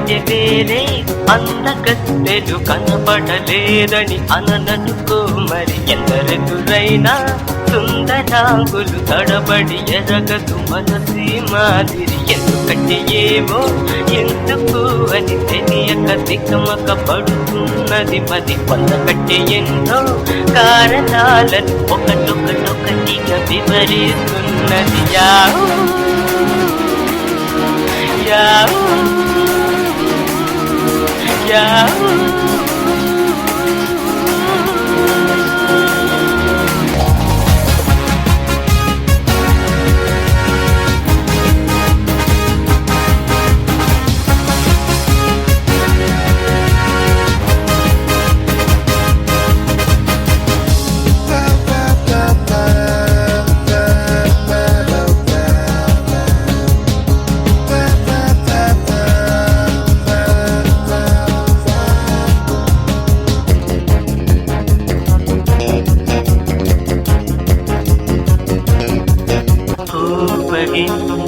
కంటే వేరే అందగత్తెలు కనపడలేదని అనననుకో మరి ఎందరెదురైనా సుందరాంగులు తడబడి ఎరగదు మనసి మాదిరి ఎందుకంటే ఏమో ఎందుకు అని తెలియక తికమక పడుతున్నది పది వంద కట్టే ఎన్నో కారణాలను ఒకటొకటొకటిగా వివరిస్తున్నది యాహూ యాహూ యాహూ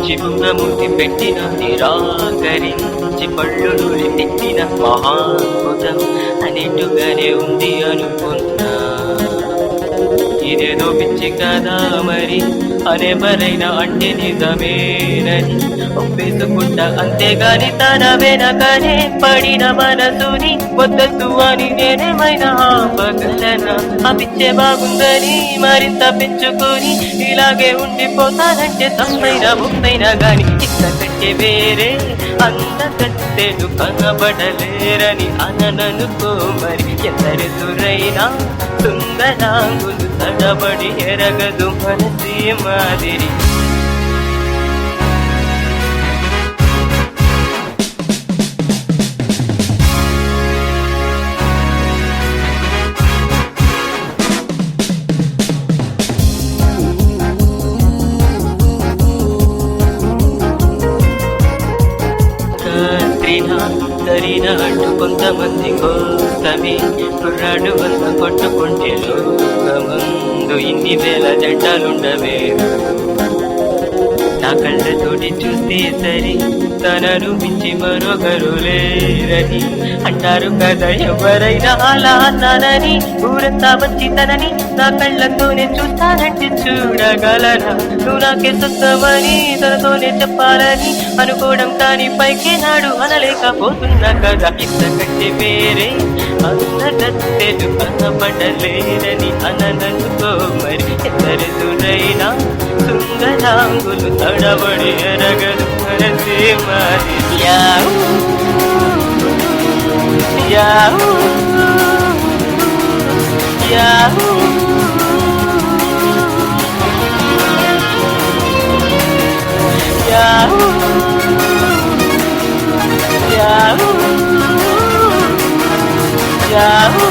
చిగురముటి పెట్టిన నిరాకరించి పళ్ళు నూరి పెట్టిన మహాద్భుతం అనేటుగానే ఉంది అనుకున్నా ఇదేదో పిచ్చి కదా మరి అనేవరైనా అంటే నిజమేనని ఒప్పేసుకుంటా అంతేగాని తన వెనకనే పడిన మనసుని వద్దద్దు అని నేనేమైనా ఆపగలనా ఆ పిచ్చే బాగుందని మరింత పెంచుకొని ఇలాగే ఉండిపోతానంటే తప్పైనా ముప్పైనా గాని ఇంతకంటే వేరే అందగత్తెలు కనబడలేరని అనననుకో మరి ఎందరెదురైనా సుందరాంగులు తడబడి ఎరగదు మనసి మాదిరి సరినా అంటూ కొంతమంది కోసమే కుర్రాడు వల్ల కొట్టుకుంటే లోకమందు ఇన్ని వేల జంటలుండవే నా కళ్ళతోటి చూస్తే సరి తనను మించి మరొకరు లేరని అంటారు కదా ఎవరైనా అలా అన్నానని ఊరంతా మంచితనని నా కళ్ళతోనే చూస్తానంటే చూడగలరా నువ్వు నాకే సొంతమని తనతోనే చెప్పాలని అనుకోవడం కానీ పైకి నాడు అనలేకపోతున్నా కదా ఇంతకంటే వేరే అందగత్తెలు కనపడలేరని అనననుకో మరి ఎందరెదురైనా సుందరాంగులు తడబడి ఎరగదు మనసే మాది Yahoo Yahoo Yahoo Yahoo Yahoo Yahoo